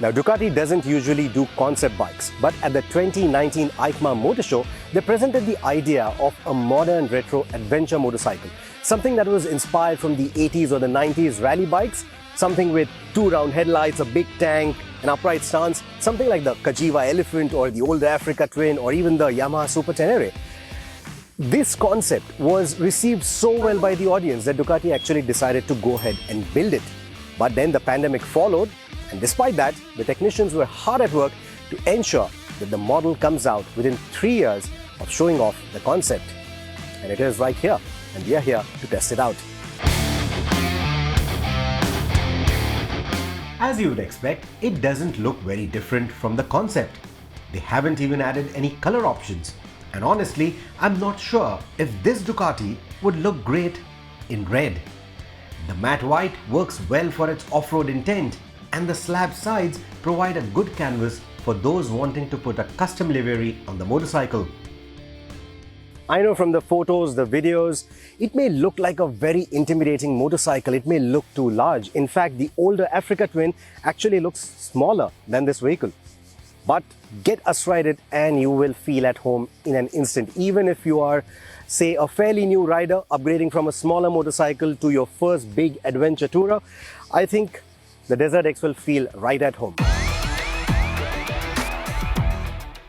Now, Ducati doesn't usually do concept bikes, but at the 2019 EICMA Motor Show, they presented the idea of a modern retro adventure motorcycle, something that was inspired from the 80s or the 90s rally bikes, something with two round headlights, a big tank, an upright stance, something like the Cagiva Elephant or the older Africa Twin or even the Yamaha Super Tenere. This concept was received so well by the audience that Ducati actually decided to go ahead and build it. But then the pandemic followed, and despite that, the technicians were hard at work to ensure that the model comes out within 3 years of showing off the concept. And it is right here, and we are here to test it out. As you would expect, it doesn't look very different from the concept. They haven't even added any color options. And honestly, I'm not sure if this Ducati would look great in red. The matte white works well for its off-road intent, and the slab sides provide a good canvas for those wanting to put a custom livery on the motorcycle. I know from the photos, the videos, it may look like a very intimidating motorcycle. It may look too large. In fact, the older Africa Twin actually looks smaller than this vehicle. But get astride it and you will feel at home in an instant. Even if you are, say, a fairly new rider upgrading from a smaller motorcycle to your first big adventure tourer, I think the Desert X will feel right at home.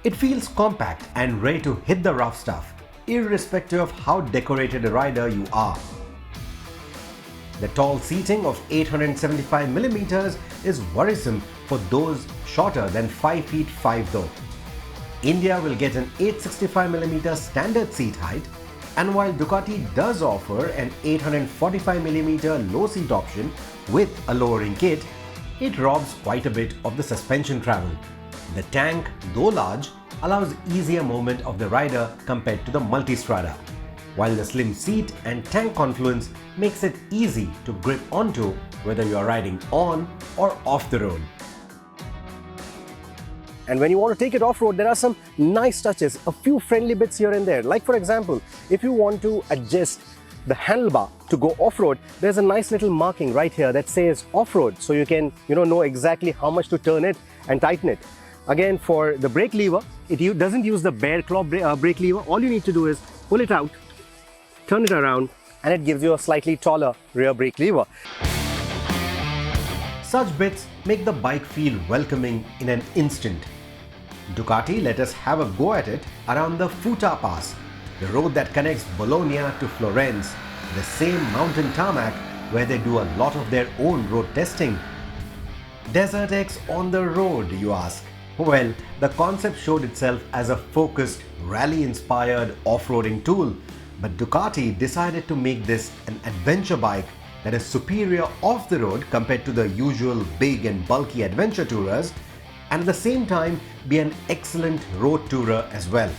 It feels compact and ready to hit the rough stuff, irrespective of how decorated a rider you are. The tall seating of 875mm is worrisome for those shorter than 5 feet 5 though. India will get an 865mm standard seat height, and while Ducati does offer an 845mm low seat option with a lowering kit, it robs quite a bit of the suspension travel. The tank, though large, allows easier movement of the rider compared to the Multistrada, while the slim seat and tank confluence makes it easy to grip onto whether you are riding on or off the road. And when you want to take it off-road, there are some nice touches, a few friendly bits here and there. Like for example, if you want to adjust the handlebar to go off-road, there's a nice little marking right here that says off-road, so you can know exactly how much to turn it and tighten it. Again, for the brake lever, it doesn't use the bare claw brake lever. All you need to do is pull it out, turn it around, and it gives you a slightly taller rear brake lever. Such bits make the bike feel welcoming in an instant. Ducati let us have a go at it around the Futa Pass, the road that connects Bologna to Florence, the same mountain tarmac where they do a lot of their own road testing. Desert X on the road, you ask? Well, the concept showed itself as a focused, rally-inspired off-roading tool, but Ducati decided to make this an adventure bike that is superior off the road compared to the usual big and bulky adventure tourers, and at the same time be an excellent road tourer as well.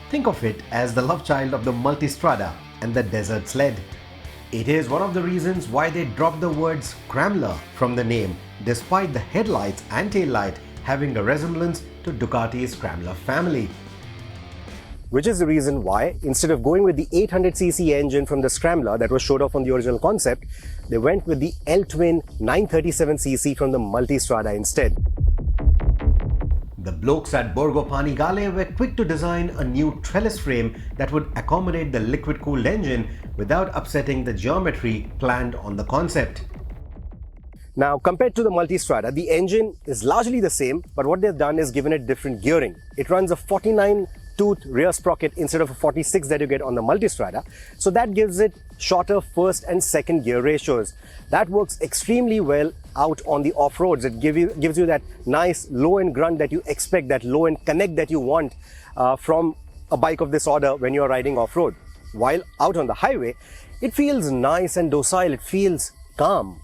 Think of it as the love child of the Multistrada and the Desert Sled. It is one of the reasons why they dropped the word scrambler from the name, despite the headlights and taillight having a resemblance to Ducati's Scrambler family. Which is the reason why, instead of going with the 800cc engine from the Scrambler that was showed off on the original concept, they went with the L-Twin 937cc from the Multistrada instead. The blokes at Borgo Panigale were quick to design a new trellis frame that would accommodate the liquid-cooled engine without upsetting the geometry planned on the concept. Now, compared to the Multistrada, the engine is largely the same, but what they've done is given it different gearing. It runs a 49-tooth rear sprocket instead of a 46 that you get on the Multistrada, so that gives it shorter first and second gear ratios. That works extremely well out on the off-roads. It gives you that nice low-end grunt that you expect, that low-end connect that you want from a bike of this order when you're riding off-road. While out on the highway, it feels nice and docile, it feels calm.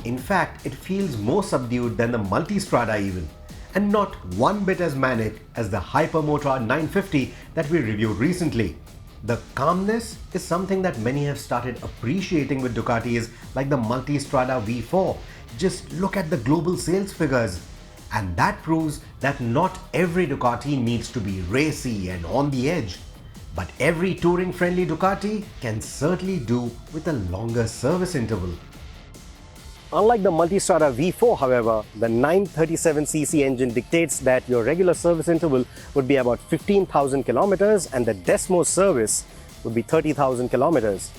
In fact, it feels more subdued than the Multistrada even, and not one bit as manic as the Hypermotor 950 that we reviewed recently. The calmness is something that many have started appreciating with Ducatis like the Multistrada V4. Just look at the global sales figures. And that proves that not every Ducati needs to be racy and on the edge. But every touring-friendly Ducati can certainly do with a longer service interval. Unlike the Multistrada V4, however, the 937cc engine dictates that your regular service interval would be about 15,000 kilometers and the Desmo service would be 30,000 kilometers.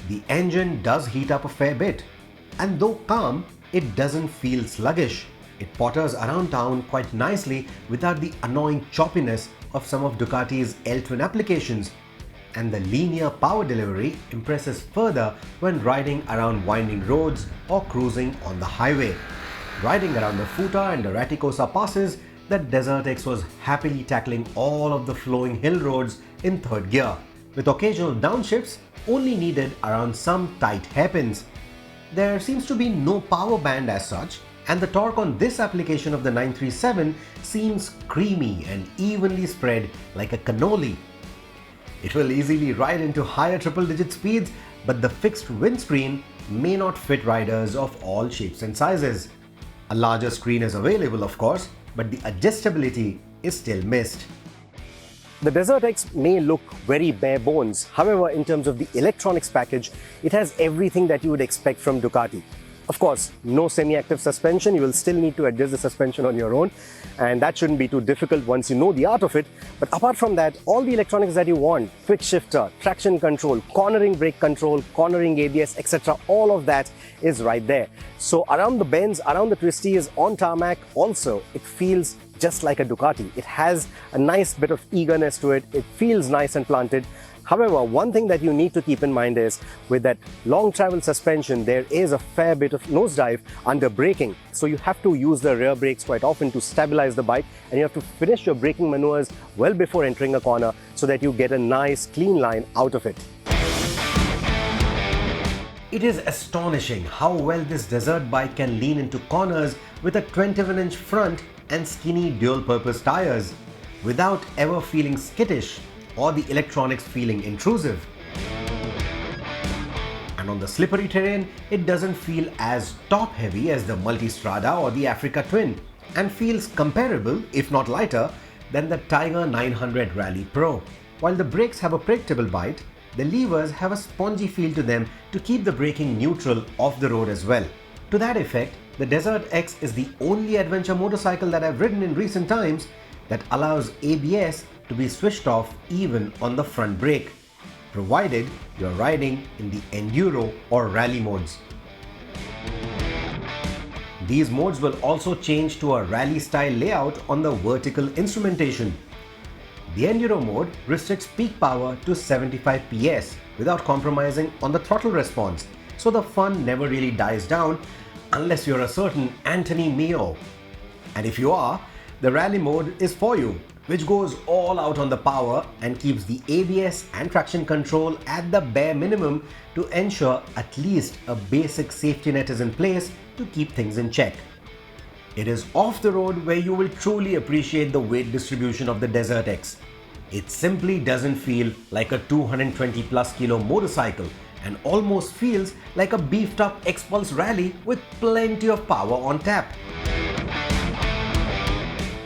The engine does heat up a fair bit, and though calm, it doesn't feel sluggish. It potters around town quite nicely without the annoying choppiness of some of Ducati's L-twin applications, and the linear power delivery impresses further when riding around winding roads or cruising on the highway. Riding around the Futa and the Raticosa passes, the Desert X was happily tackling all of the flowing hill roads in third gear, with occasional downshifts only needed around some tight hairpins. There seems to be no power band as such, and the torque on this application of the 937 seems creamy and evenly spread like a cannoli. It will easily ride into higher triple-digit speeds, but the fixed windscreen may not fit riders of all shapes and sizes. A larger screen is available, of course, but the adjustability is still missed. The Desert X may look very bare bones. However, in terms of the electronics package, it has everything that you would expect from Ducati. Of course, no semi-active suspension. You will still need to adjust the suspension on your own, and that shouldn't be too difficult once you know the art of it. But apart from that, all the electronics that you want, quick shifter, traction control, cornering brake control, cornering ABS, etc., all of that is right there. So around the bends, around the twisties, on tarmac, also, it feels just like a Ducati. It has a nice bit of eagerness to it. It feels nice and planted. However, one thing that you need to keep in mind is with that long travel suspension, there is a fair bit of nosedive under braking. So you have to use the rear brakes quite often to stabilize the bike, and you have to finish your braking maneuvers well before entering a corner so that you get a nice clean line out of it. It is astonishing how well this desert bike can lean into corners with a 21-inch front and skinny dual-purpose tires without ever feeling skittish or the electronics feeling intrusive. And on the slippery terrain, it doesn't feel as top-heavy as the Multistrada or the Africa Twin, and feels comparable, if not lighter, than the Tiger 900 Rally Pro. While the brakes have a predictable bite, the levers have a spongy feel to them to keep the braking neutral off the road as well. To that effect, the Desert X is the only adventure motorcycle that I've ridden in recent times that allows ABS to be switched off even on the front brake, provided you're riding in the enduro or rally modes. These modes will also change to a rally style layout on the vertical instrumentation. The enduro mode restricts peak power to 75 PS without compromising on the throttle response, so the fun never really dies down unless you're a certain Anthony Meo. And if you are, the rally mode is for you, which goes all out on the power and keeps the ABS and traction control at the bare minimum to ensure at least a basic safety net is in place to keep things in check. It is off the road where you will truly appreciate the weight distribution of the Desert X. It simply doesn't feel like a 220 plus kilo motorcycle and almost feels like a beefed up X-Pulse Rally with plenty of power on tap.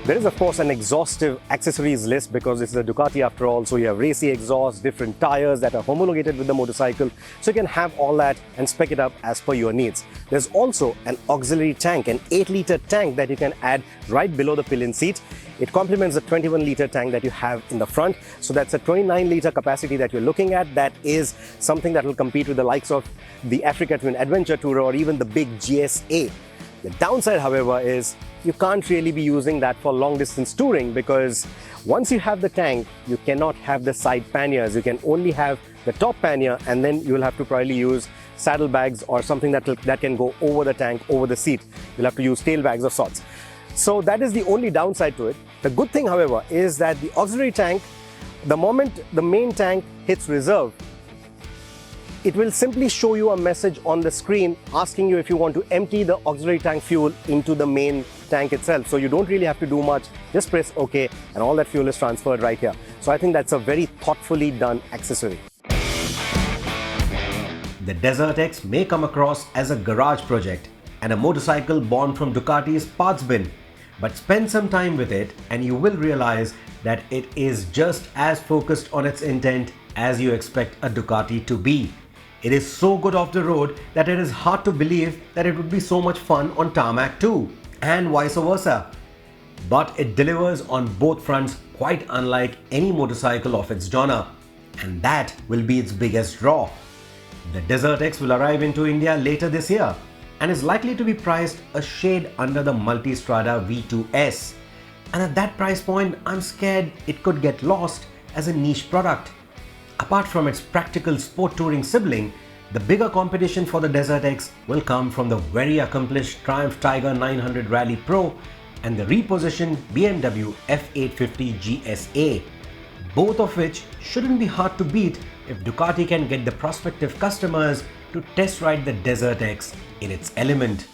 There is, of course, an exhaustive accessories list because this is a Ducati after all. So you have racy exhaust, different tires that are homologated with the motorcycle. So you can have all that and spec it up as per your needs. There's also an auxiliary tank, an 8-liter tank that you can add right below the pillion seat. It complements the 21-liter tank that you have in the front. So that's a 29-liter capacity that you're looking at. That is something that will compete with the likes of the Africa Twin Adventure Tourer or even the big GSA. The downside, however, is you can't really be using that for long distance touring because once you have the tank, you cannot have the side panniers. You can only have the top pannier, and then you'll have to probably use saddlebags or something that can go over the tank, over the seat. You'll have to use tailbags of sorts. So that is the only downside to it. The good thing, however, is that the auxiliary tank, the moment the main tank hits reserve, it will simply show you a message on the screen asking you if you want to empty the auxiliary tank fuel into the main tank itself. So you don't really have to do much, just press OK and all that fuel is transferred right here. So I think that's a very thoughtfully done accessory. The Desert X may come across as a garage project and a motorcycle born from Ducati's parts bin, but spend some time with it and you will realize that it is just as focused on its intent as you expect a Ducati to be. It is so good off the road that it is hard to believe that it would be so much fun on tarmac too, and vice versa. But it delivers on both fronts quite unlike any motorcycle of its genre, and that will be its biggest draw. The Desert X will arrive into India later this year and is likely to be priced a shade under the Multistrada V2S. And at that price point, I'm scared it could get lost as a niche product. Apart from its practical sport touring sibling, the bigger competition for the Desert X will come from the very accomplished Triumph Tiger 900 Rally Pro and the repositioned BMW F850 GSA, both of which shouldn't be hard to beat if Ducati can get the prospective customers to test ride the Desert X in its element.